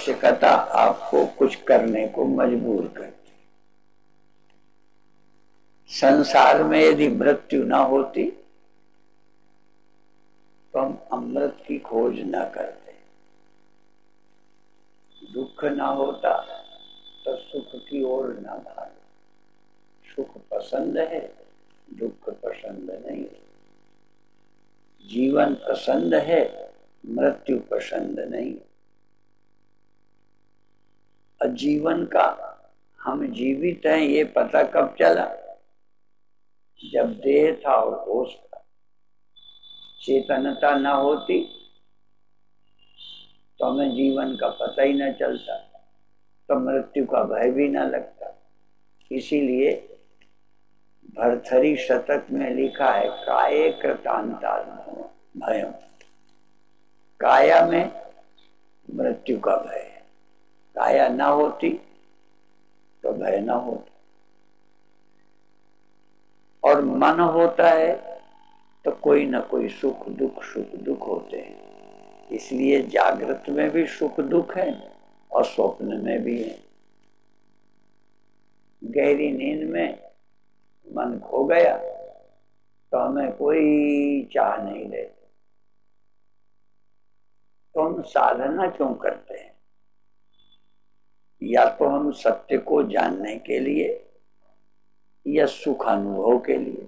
आवश्यकता आपको कुछ करने को मजबूर करती। संसार में यदि मृत्यु न होती तो हम अमृत की खोज न करते। दुख न होता तो सुख की ओर न भागे। सुख पसंद है, दुख पसंद नहीं है। जीवन पसंद है, मृत्यु पसंद नहीं। और जीवन का हम जीवित हैं ये पता कब चला? जब देह था और होश था। चेतनता न होती तो हमें जीवन का पता ही न चलता, तो मृत्यु का भय भी न लगता। इसीलिए भर्तृहरि शतक में लिखा है, काये कृतांता भयम। काया में मृत्यु का भय है, काया न होती तो भय न होता। और मन होता है तो कोई न कोई सुख दुख होते हैं। इसलिए जागृत में भी सुख दुख है और स्वप्न में भी है। गहरी नींद में मन खो गया तो हमें कोई चाह नहीं रहती, तो हम साधना क्यों करते हैं? या तो हम सत्य को जानने के लिए या सुखानुभव के लिए।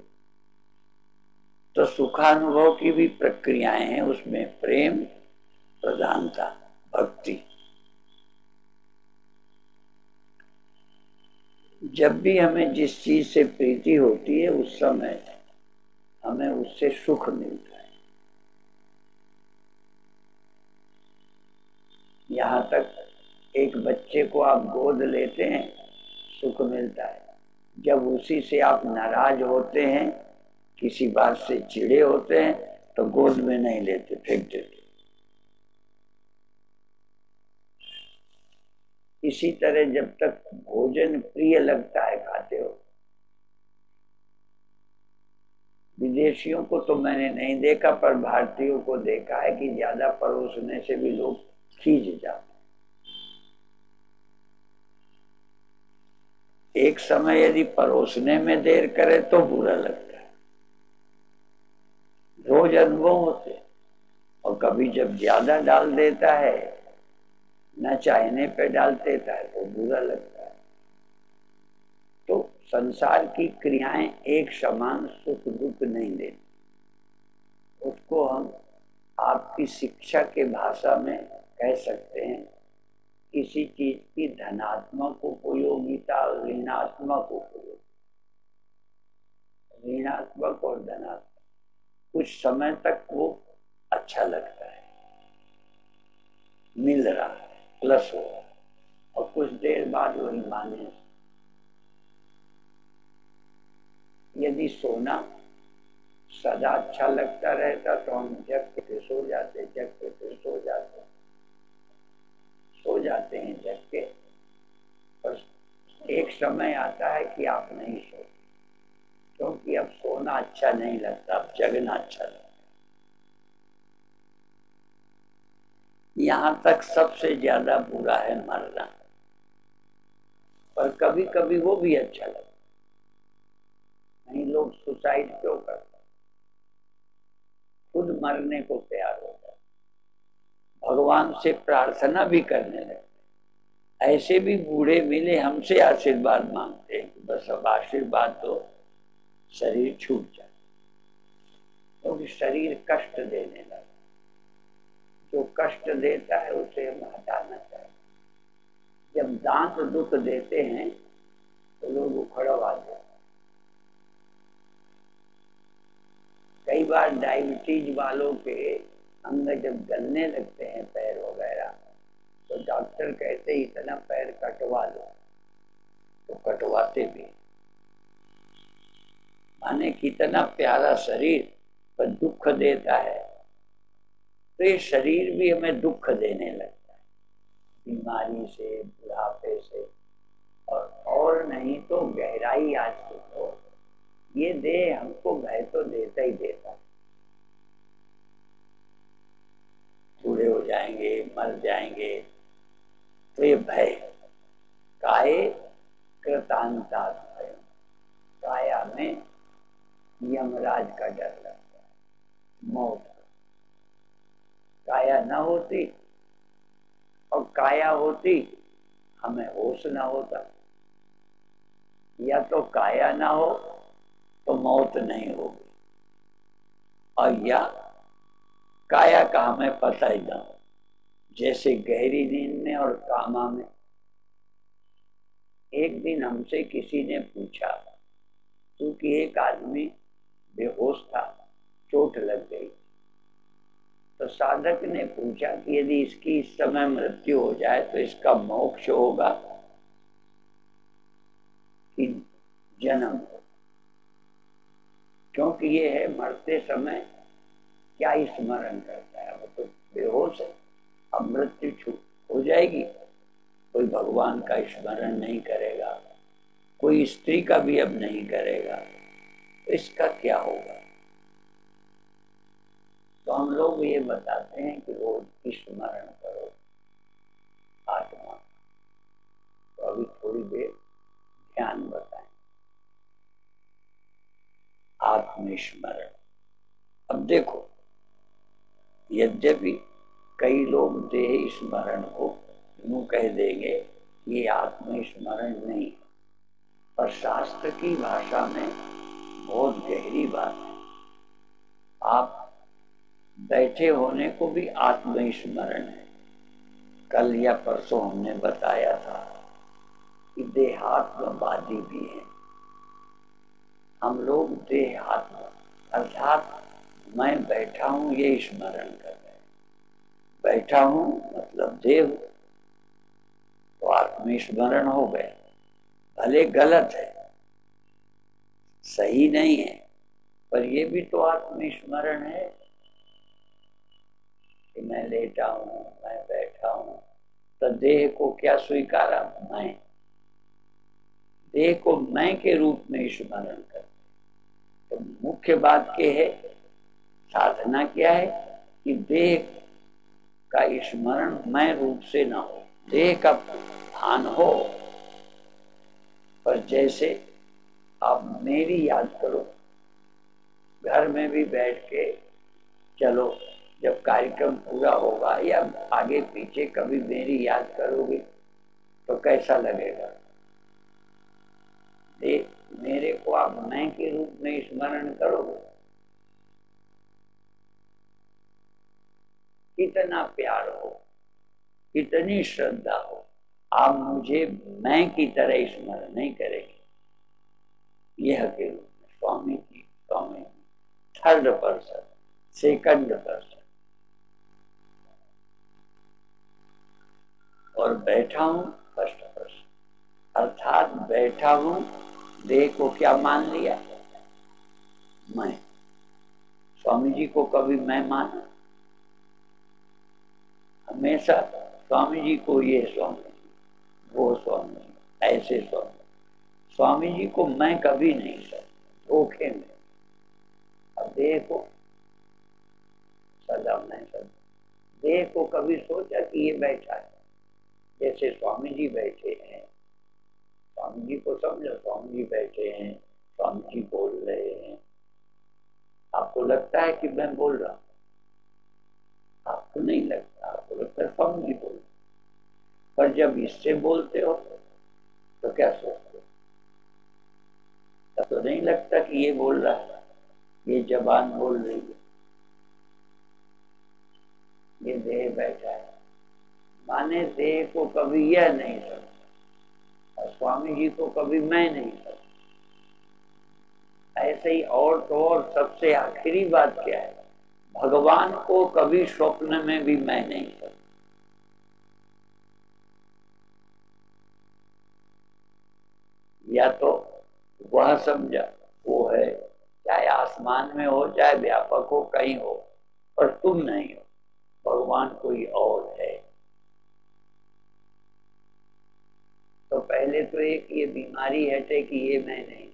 तो सुखानुभव की भी प्रक्रियाएं हैं, उसमें प्रेम, प्रधानता, भक्ति। जब भी हमें जिस चीज से प्रीति होती है उस समय हमें उससे सुख मिलता है। यहाँ तक एक बच्चे को आप गोद लेते हैं, सुख मिलता है। जब उसी से आप नाराज होते हैं, किसी बात से चिढ़े होते हैं, तो गोद में नहीं लेते, फेंक देते। इसी तरह जब तक भोजन प्रिय लगता है खाते हो। विदेशियों को तो मैंने नहीं देखा, पर भारतीयों को देखा है कि ज्यादा परोसने से भी लोग खींच जाते। एक समय यदि परोसने में देर करे तो बुरा लगता है। रोज अनुभव होते हैं। और कभी जब ज्यादा डाल देता है, न चाहने पे डाल देता है, तो बुरा लगता है। तो संसार की क्रियाएं एक समान सुख दुख नहीं देती। उसको हम आपकी शिक्षा के भाषा में कह सकते हैं, किसी चीज की धनात्मक उपयोगिता, ऋणात्मक उपयोग। ऋणात्मक और धनात्मक कुछ समय तक वो अच्छा लगता है, मिल रहा है, प्लस हो रहा है, और कुछ देर बाद वही माने। यदि सोना सदा अच्छा लगता रहता तो हम जग के सो जाते, जग के फिर सो जाते, सो जाते हैं जग के। पर एक समय आता है कि आप नहीं सोते, क्योंकि अब सोना अच्छा नहीं लगता, अब जगना अच्छा लगता। यहाँ तक सबसे ज्यादा बुरा है मरना, पर कभी कभी वो भी अच्छा लगता। नहीं, लोग सुसाइड क्यों करते? खुद मरने को तैयार हो जाते, भगवान से प्रार्थना भी करने लगते। ऐसे भी बूढ़े मिले, हमसे आशीर्वाद मांगते हैं कि बस अब आशीर्वाद दो, शरीर छूट जाए, क्योंकि शरीर कष्ट देने लगा। जो कष्ट देता है उसे हम हटाना चाहिए। जब दांत दुख देते हैं तो लोग उखड़वा देते। कई बार डायबिटीज वालों के अंग जब गलने लगते हैं, पैर वगैरह, तो डॉक्टर कहते हैं इतना पैर कटवा लो, तो कटवाते भी। माने कितना प्यारा शरीर पर दुख देता है, तो ये शरीर भी हमें दुख देने लगता है, बीमारी से, बुढ़ापे से, और नहीं तो गहराई आज तो ये देह हमको भय तो देता ही देता। बूढ़े हो जाएंगे, मर जाएंगे, तो ये भय, काये कृतांता भय, काया में यमराज का डर लगता है, मौत। काया न होती और काया होती, हमें होश ना होता। या तो काया ना हो तो मौत नहीं होगी, और या काया का हमें पता ही ना हो। जैसे गहरी नींद में और कामा में। एक दिन हमसे किसी ने पूछा, क्योंकि एक आदमी बेहोश था, चोट लग गई, तो साधक ने पूछा कि यदि इसकी इस समय मृत्यु हो जाए तो इसका मोक्ष होगा कि जन्म हो? क्योंकि ये है मरते समय क्या स्मरण करता है, वो तो बेहोश है। अब मृत्यु छूट हो जाएगी, कोई भगवान का स्मरण नहीं करेगा, कोई स्त्री का भी अब नहीं करेगा, तो इसका क्या होगा? तो हम लोग ये बताते हैं कि रोज स्मरण करो आत्मा। तो अभी थोड़ी देर ध्यान बताएं, आत्मस्मरण। अब देखो, यद्यपि कई लोग देह स्मरण को यूं कह देंगे ये आत्मस्मरण नहीं है, पर शास्त्र की भाषा में बहुत गहरी बात है। आप बैठे होने को भी आत्मस्मरण है। कल या परसों हमने बताया था कि देहात्मवादी भी है। हम लोग देहात्म अर्थात मैं बैठा हूं ये स्मरण कर रहे हैं। बैठा हूं मतलब देह, तो आत्मस्मरण हो गए। भले गलत है, सही नहीं है, पर ये भी तो आत्मस्मरण है कि मैं लेटा हूं, मैं बैठा हूं। तो देह को क्या स्वीकारा? मैं। देह को मैं के रूप में स्मरण कर। तो मुख्य बात क्या है, साधना क्या है कि देह का स्मरण मैं रूप से ना हो, देह का भान हो। पर जैसे आप मेरी याद करो, घर में भी बैठ के चलो, जब कार्यक्रम पूरा होगा या आगे पीछे कभी मेरी याद करोगे तो कैसा लगेगा? मेरे को आप मैं के रूप में स्मरण करोगे, कितना प्यार हो, कितनी श्रद्धा हो, आप मुझे मैं की तरह स्मरण नहीं करेंगे। यह के रूप में Swami ji, Swami ji, third person, second person. और बैठा हूं फर्स्ट पर्सन, अर्थात बैठा हूं, देह को क्या मान लिया? मैं। स्वामी जी को कभी मैं माना? हमेशा स्वामी जी को ये स्वामी जी, वो स्वामी जी, ऐसे स्वामी। स्वामी जी को मैं कभी नहीं समझा, धोखे में। अब देह को सदा मैं समझ। देह को कभी सोचा कि ये बैठा है? जैसे स्वामी जी बैठे हैं, स्वामी जी को समझो, स्वामी जी बैठे हैं, स्वामी जी बोल रहे हैं। आपको लगता है कि मैं बोल रहा हूं? आपको नहीं लगता, आपको लगता है स्वामी जी बोल रहे। पर जब इससे बोलते हो तो क्या सोचते हो? तब तो नहीं लगता कि ये बोल रहा है, ये जबान बोल रही है, ये देह बैठा है। माने देह को कभी यह नहीं समझा और स्वामी जी को कभी मैं नहीं समझा। ऐसे ही और तो और सबसे आखिरी बात क्या है, भगवान को कभी स्वप्न में भी मैं नहीं समझा। या तो वह समझा वो है, चाहे आसमान में हो, चाहे व्यापक हो, कहीं हो, पर तुम नहीं हो, भगवान कोई और है। तो पहले तो एक ये बीमारी हटे कि ये मैं नहीं।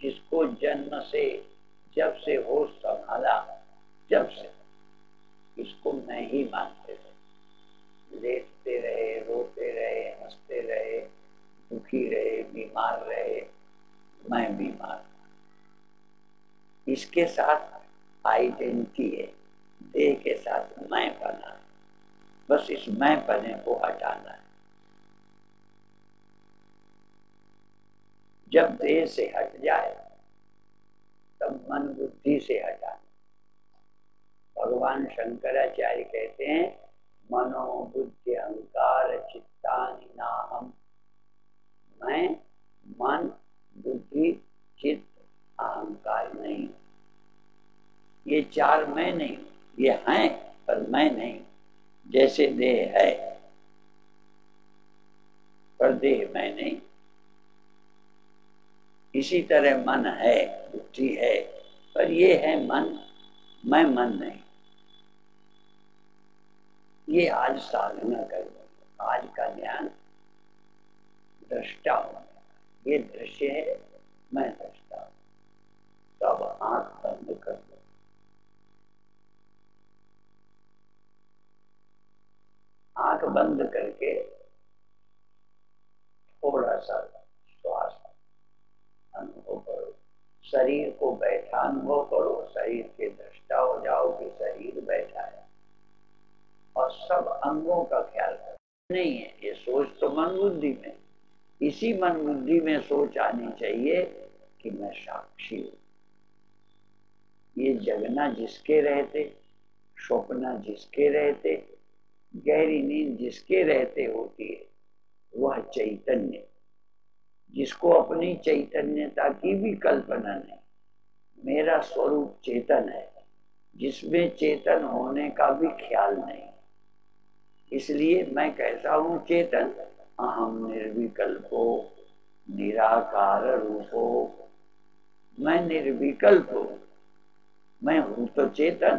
जिसको जन्म से, जब से होश संभाला, जब से इसको मैं ही मानते थे, लेटते रहे, रोते रहे, हंसते रहे, दुखी रहे, बीमार रहे, मैं बीमार, इसके साथ आइडेंटिटी है, देह के साथ मैं बना, बस इस मैं पने को हटाना है। जब देह से हट जाए तब मन बुद्धि से हटाना। भगवान शंकराचार्य कहते हैं मनो बुद्धि अहंकार चित्तानि नाहम, मैं मन बुद्धि चित्त अहंकार नहीं, ये चार मैं नहीं, ये हैं पर मैं नहीं। जैसे देह है पर देह मैं नहीं, इसी तरह मन है, बुद्धि है, पर ये है मन, मैं मन नहीं। ये आज साधना कर, आज का ज्ञान दृष्टा होने, ये दृश्य है, मैं दृष्टा हूं। तो अब आंख बंद कर दो, आंख बंद करके थोड़ा सा श्वास अनुभव करो, शरीर को बैठा अनुभव करो, शरीर के दृष्टा हो जाओ कि शरीर बैठा है, और सब अंगों का ख्याल करो। नहीं है ये सोच तो मन बुद्धि में, इसी मन बुद्धि में सोच आनी चाहिए कि मैं साक्षी हूं। ये जगना जिसके रहते, स्वप्न जिसके रहते, गहरी नींद जिसके रहते होती है, वह चैतन्य, जिसको अपनी चैतन्यता की भी कल्पना नहीं, मेरा स्वरूप चेतन है, जिसमें चेतन होने का भी ख्याल नहीं, इसलिए मैं कैसा हूं चेतन, अहम निर्विकल्पो निराकार रूपो, मैं निर्विकल्प हूं, मैं हूं तो चेतन,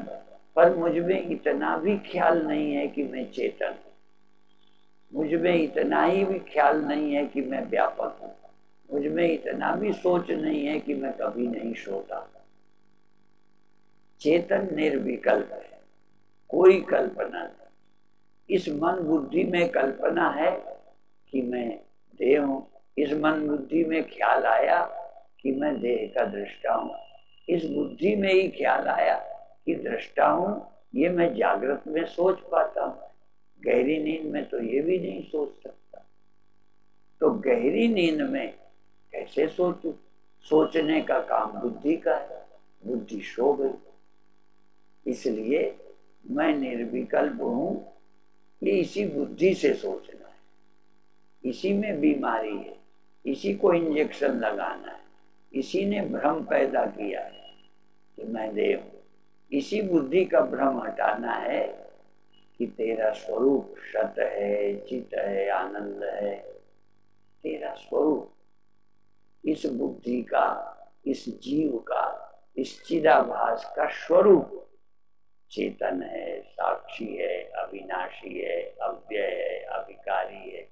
पर मुझ में इतना भी ख्याल नहीं है कि मैं चेतन, मुझ में इतना ही भी ख्याल नहीं है कि मैं व्यापक हूं, मुझ में इतना भी सोच नहीं है कि मैं कभी नहीं सोता। चेतन निर्विकल्प है, कोई कल्पना नहीं। इस मन बुद्धि में कल्पना है कि मैं देह हूं, इस मन बुद्धि में ख्याल आया कि मैं देह का दृष्टा हूं, इस बुद्धि में ही ख्याल आया कि दृष्टा हूं, ये मैं जागृत में सोच पाता हूं, गहरी नींद में तो ये भी नहीं सोच सकता। तो गहरी नींद में कैसे सोचूं? सोचने का काम बुद्धि का है, बुद्धि सो गई, इसलिए मैं निर्विकल्प हूं, ये इसी बुद्धि से सोचना है, इसी में बीमारी है, इसी को इंजेक्शन लगाना है, इसी ने भ्रम पैदा किया है कि मैं देव हूं, इसी बुद्धि का भ्रम हटाना है कि तेरा स्वरूप सत है, चित है, आनंद है, तेरा स्वरूप, इस बुद्धि का, इस जीव का, इस चिदाभास का स्वरूप चेतन है, साक्षी है, अविनाशी है, अव्यय है, अविकारी है,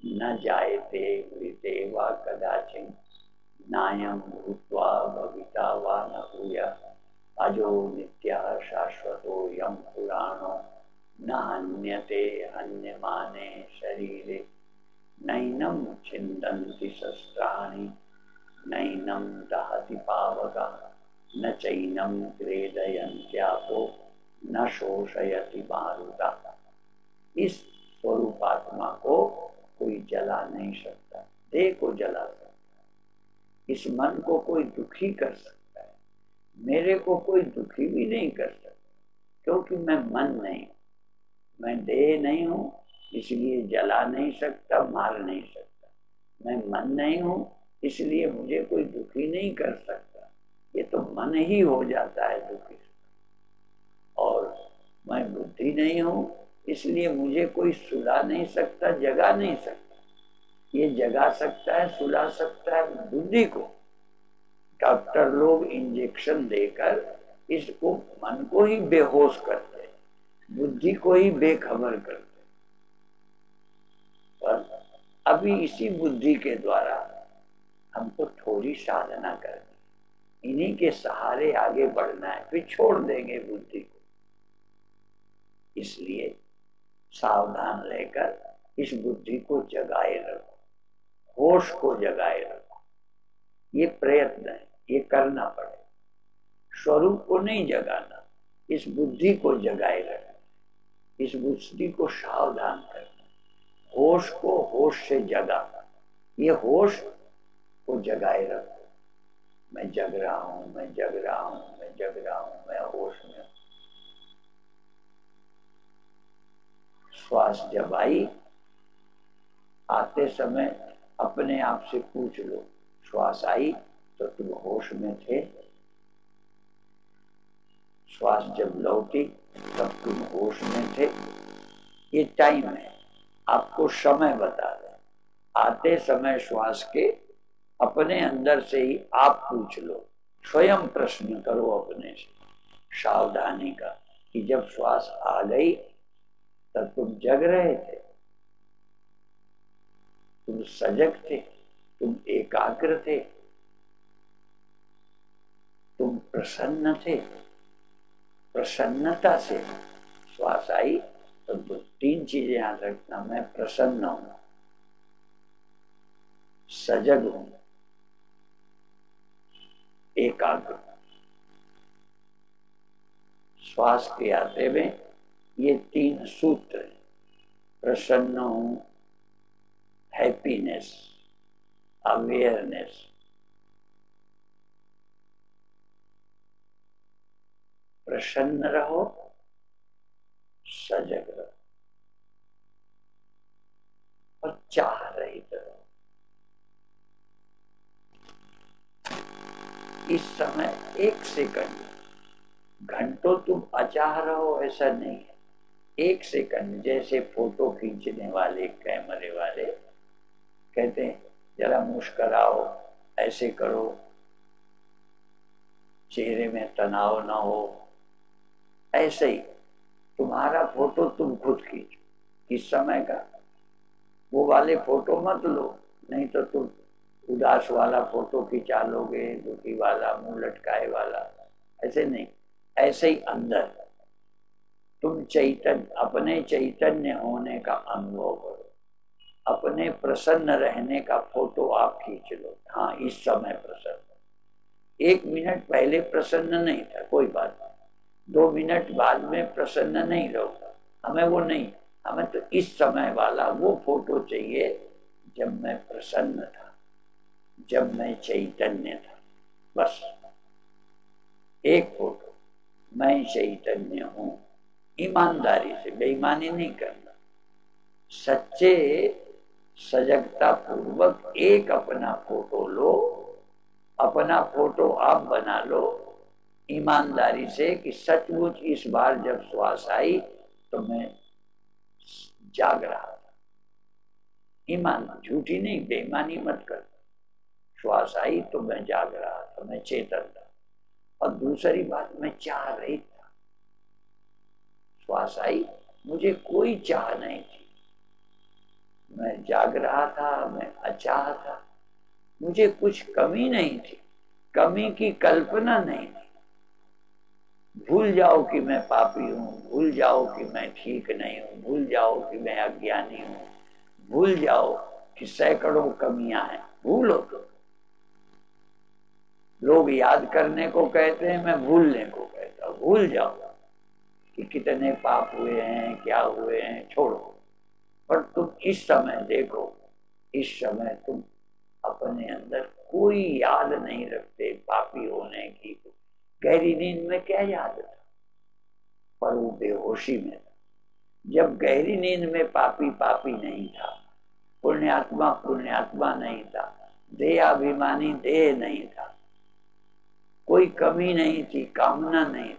न जायते मृते वा कदाचिन नायं भूत्वा भविता वा न भूयात्, अजो नित्यः शाश्वतो यं पुराणो न हन्यते हन्यमाने शरीरे, नैनं छिन्दन्ति शस्त्राणि नैनं दहति पावकः, न चैनं क्लेदयन्त्यापो न शोषयति मारुतः। इस स्वरूपात्मा को कोई जला नहीं सकता, देह को जला सकता, इस मन को कोई दुखी कर सकता है, मेरे को कोई दुखी भी नहीं कर सकता, क्योंकि मैं मन नहीं हूं, मैं देह नहीं हूं, इसलिए जला नहीं सकता, मार नहीं सकता, मैं मन नहीं हूं, इसलिए मुझे कोई दुखी नहीं कर सकता, ये तो मन ही हो जाता है दुखी। और मैं बुद्धि नहीं हूं, इसलिए मुझे कोई सुला नहीं सकता, जगा नहीं सकता, ये जगा सकता है, सुला सकता है बुद्धि को। डॉक्टर लोग इंजेक्शन देकर इसको, मन को ही बेहोश करते, बुद्धि को ही बेखबर करते, पर अभी इसी बुद्धि के द्वारा हमको थोड़ी साधना करनी, इन्हीं के सहारे आगे बढ़ना है, फिर छोड़ देंगे बुद्धि को। इसलिए सावधान लेकर इस बुद्धि को जगाए रखो, होश को जगाए रखो। ये प्रयत्न है, ये करना पड़ेगा। स्वरूप को नहीं जगाना, इस बुद्धि को जगाए रखना, इस बुद्धि को सावधान करना, होश को होश से जगाना। ये होश को जगाए रखो। मैं जग रहा हूं, मैं जग रहा हूं, मैं जग रहा हूं, मैं होश में हूं। श्वास जब आई, आते समय अपने आप से पूछ लो, श्वास आई तो तुम होश में थे? श्वास जब लौटी तब तुम होश में थे? ये टाइम है, आपको समय बता रहे। आते समय श्वास के अपने अंदर से ही आप पूछ लो, स्वयं प्रश्न करो अपने से, सावधानी का, कि जब श्वास आ गई तब तुम जग रहे थे, तुम सजग थे, तुम एकाग्र थे, तुम प्रसन्न थे। प्रसन्नता से श्वास आई तो तीन चीजें याद रखना, मैं प्रसन्न हूं, सजग हूं, एकाग्र। श्वास के आते में ये तीन सूत्र हैं। प्रसन्न हूं, हैप्पीनेस, अवेयरनेस। प्रसन्न रहो, सजग रहो और चाह रहित रहो। इस समय एक सेकंड, घंटों तुम अचाह रहो ऐसा नहीं है। एक सेकंड, जैसे फोटो खींचने वाले कैमरे वाले कहते हैं जरा मुस्कुराओ, ऐसे करो, चेहरे में तनाव ना हो, ऐसे ही तुम्हारा फोटो तुम खुद खींचो। इस समय का वो वाले फोटो मत लो, नहीं तो तुम उदास वाला फोटो खिंचा लोगे, दुखी वाला, मुंह लटकाए वाला, ऐसे नहीं। ऐसे ही अंदर तुम चैतन्य, अपने चैतन्य होने का अनुभव करो, अपने प्रसन्न रहने का फोटो आप खींच लो। हाँ, इस समय प्रसन्न, 1 मिनट पहले प्रसन्न नहीं था, कोई बात नहीं, 2 मिनट बाद में प्रसन्न नहीं रहूंगा, हमें वो नहीं, हमें तो इस समय वाला वो फोटो चाहिए जब मैं प्रसन्न था, जब मैं चैतन्य था। बस एक फोटो, मैं चैतन्य हूं। ईमानदारी से, बेईमानी नहीं करना, सच्चे सजगता पूर्वक एक अपना फोटो लो, अपना फोटो आप बना लो ईमानदारी से कि सचमुच इस बार जब श्वास आई तो मैं जाग रहा था। ईमान, झूठी नहीं, बेईमानी मत कर। श्वास आई तो मैं जाग रहा था, मैं चेतन था। और दूसरी बात, मैं चाह रही था। श्वास आई, मुझे कोई चाह नहीं थी, मैं जाग रहा था, मैं अचाह था, मुझे कुछ कमी नहीं थी, कमी की कल्पना नहीं थी। भूल जाओ कि मैं पापी हूं, भूल जाओ कि मैं ठीक नहीं हूं, भूल जाओ कि मैं अज्ञानी हूं, भूल जाओ कि सैकड़ों कमियां हैं, भूलो तो। लोग याद करने को कहते हैं, मैं भूलने को कहता हूं। भूल जाओ कि कितने पाप हुए हैं, क्या हुए हैं, छोड़ो। पर तुम इस समय देखो, इस समय तुम अपने अंदर कोई याद नहीं रखते पापी होने की। गहरी नींद में क्या याद था, पर वो बेहोशी में था। जब गहरी नींद में पापी पापी नहीं था, पुण्यात्मा पुण्यात्मा नहीं था, देहाभिमानी देह नहीं था, कोई कमी नहीं थी, कामना नहीं थी,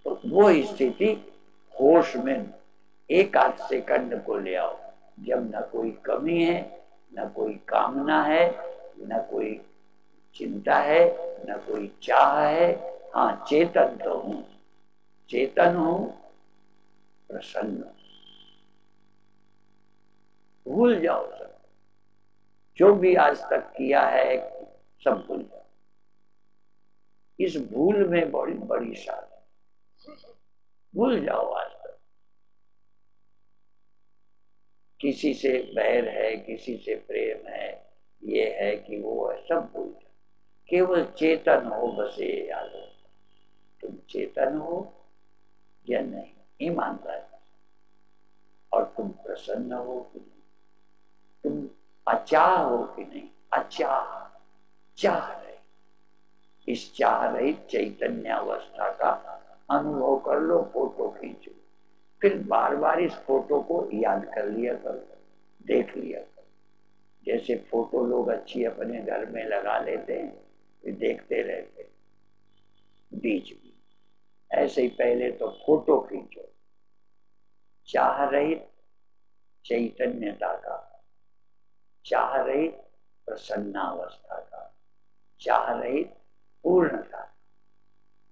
तो वो स्थिति होश में एक आध सेकंड को ले आओ, जब न कोई कमी है, न कोई कामना है, न कोई चिंता है, न कोई चाह है। हाँ, चेतन तो हूं, चेतन हूं, प्रसन्न। भूल जाओ सब, जो भी आज तक किया है सब भूल जाओ। इस भूल में बड़ी बड़ी साधना, भूल जाओ आज तक। किसी से बैर है, किसी से प्रेम है, ये है कि वो है, सब भूल जाओ। केवल चेतन हो, बस ये याद हो, तुम चेतन हो या नहीं, ईमानदार, और तुम प्रसन्न हो कि नहीं, तुम अचाह हो कि नहीं, अचाह, चाह रहे, इस चाह रहित चैतन्य अवस्था का अनुभव कर लो। फोटो खींचो, फिर बार बार इस फोटो को याद कर लिया करो, देख लिया करो। जैसे फोटो लोग अच्छी अपने घर में लगा लेते हैं, फिर देखते रहते हैं बीच में, ऐसे ही पहले तो फोटो खींचो चाह रहित चैतन्यता का, चाह रहित प्रसन्नावस्था का, चाह रहित पूर्णता,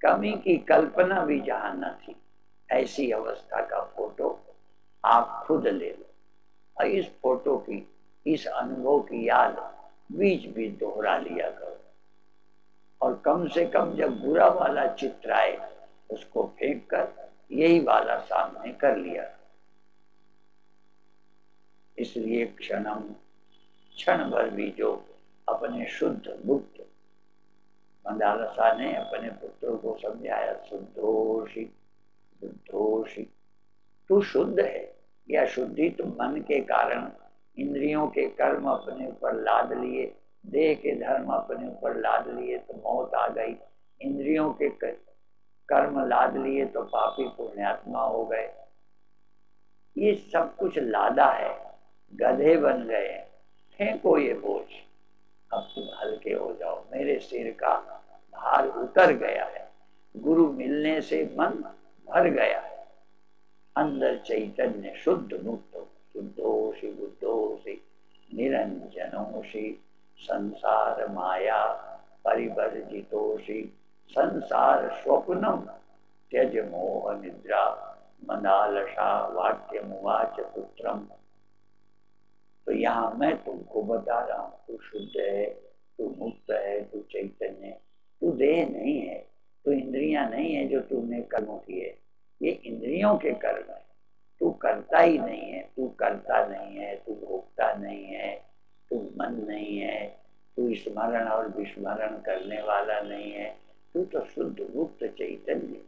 कमी की कल्पना भी जहां न थी, ऐसी अवस्था का फोटो आप खुद ले लो। और इस फोटो की, इस अनुभव की याद बीच बीच दोहरा लिया करो। और कम से कम जब बुरा वाला चित्र आए, उसको फेंक कर यही वाला सामने कर लिया। इसलिए क्षण भर भी जो अपने शुद्ध मुक्त, मंदालसा ने अपने पुत्र को समझाया, शुद्धोषि शुद्धोषि, तू शुद्ध है। यह शुद्धि तुम मन के कारण इंद्रियों के कर्म अपने ऊपर लाद लिए, देह के धर्म अपने ऊपर लाद लिए तो मौत आ गई, इंद्रियों के कर्म लाद लिए तो पापी पुण्यात्मा हो गए। ये सब कुछ लादा है, गधे बन गए, फेंको ये बोझ, अब तुम हल्के हो जाओ, मेरे सिर का भार उतर गया है, गुरु मिलने से मन भर गया है, अंदर चैतन्य शुद्ध मुक्त, शुद्धोषि बुद्धोषि निरंजनोषि संसार माया परिवर्जितोषि संसार स्वप्नम त्यज मोह निद्रा मदालसा वाक्यमुवाच पुत्रम। तो यहाँ मैं तुमको बता रहा हूँ, तू शुद्ध है, तू मुक्त है, तू चैतन्य है, तू देह नहीं है, तू इंद्रियां नहीं है जो तुमने कर्म किए, ये इंद्रियों के कर्म है, तू करता ही नहीं है, तू करता नहीं है, तू भोगता नहीं है, तू मन नहीं है, तू स्मरण और विस्मरण करने वाला नहीं है, तू तो शुद्ध मुक्त चैतन्य।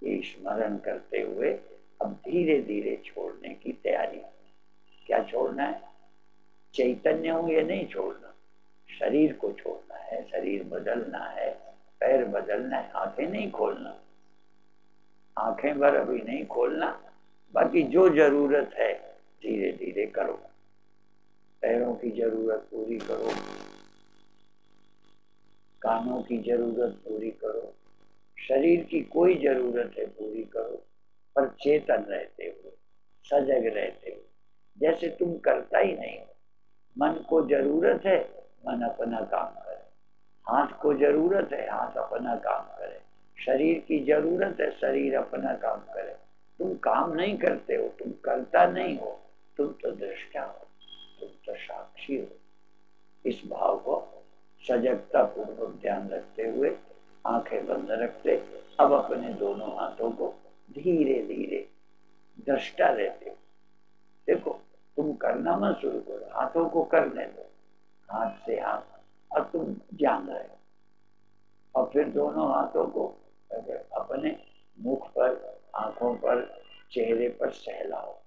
ये स्मरण करते हुए अब धीरे धीरे छोड़ने की तैयारी। क्या छोड़ना है? चैतन्य हूं ये नहीं छोड़ना, शरीर को छोड़ना है, शरीर बदलना है, पैर बदलना है, आंखें नहीं खोलना, आंखें भर अभी नहीं खोलना, बाकी जो जरूरत है धीरे धीरे करो। पैरों की जरूरत पूरी करो, कानों की जरूरत पूरी करो, शरीर की कोई जरूरत है पूरी करो, पर चेतन रहते हुए, सजग रहते हुए, जैसे तुम करता ही नहीं हो। मन को जरूरत है, मन अपना काम करे, हाथ को जरूरत है, हाथ अपना काम करे, शरीर की जरूरत है, शरीर अपना काम करे। तुम काम नहीं करते हो, तुम करता नहीं हो, तुम तो दृष्टा हो, तुम तो साक्षी हो। इस भाव को सजगता पूर्वक ध्यान रखते हुए आंखें बंद रखते अब अपने दोनों हाथों को धीरे धीरे दृष्टा रहते हो। देखो, तुम करना मत शुरू करो, हाथों को करने दो, हाथ से हाथ, और तुम जान रहे हो। और फिर दोनों हाथों को अपने मुख पर, आंखों पर, चेहरे पर सहलाओ,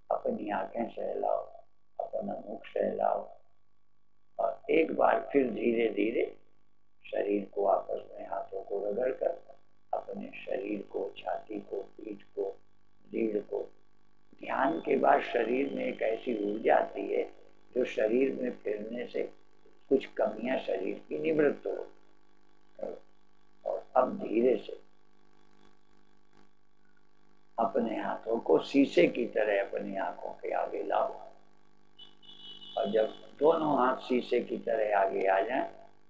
अपनी आंखें सहलाओ, अपना मुख सहलाओ, और एक बार फिर धीरे धीरे शरीर को आपस में हाथों को रगड़ कर अपने शरीर को, छाती को, पीठ को, रीढ़ को, ध्यान के बाद शरीर में एक ऐसी ऊर्जा आती है जो शरीर में फिरने से कुछ कमियां शरीर की निवृत्त हो। और अब धीरे से अपने हाथों को शीशे की तरह अपनी आंखों के आगे लाओ, और जब दोनों हाथ शीशे की तरह आगे आ जाएं,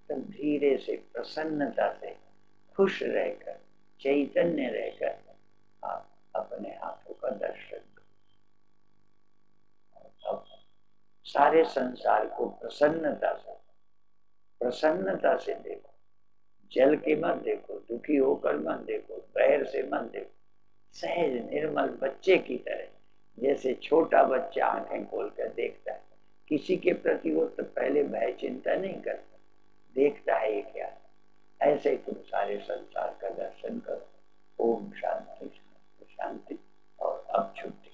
तब धीरे से प्रसन्नता से, खुश रहकर, चैतन्य रहकर आप अपने हाथों का दर्शन करो। अब सारे संसार को प्रसन्नता से देखो, जल के मत देखो, दुखी होकर मत देखो, बैर से मत देखो, सहज निर्मल बच्चे की तरह जैसे छोटा बच्चा आंखें खोलकर देखता है, किसी के प्रति वो तो पहले भय चिंता नहीं करता, देखता है ये क्या, ऐसे तुम सारे संसार का दर्शन करो। ओम शांति शांति शांति। और अब छुट्टी।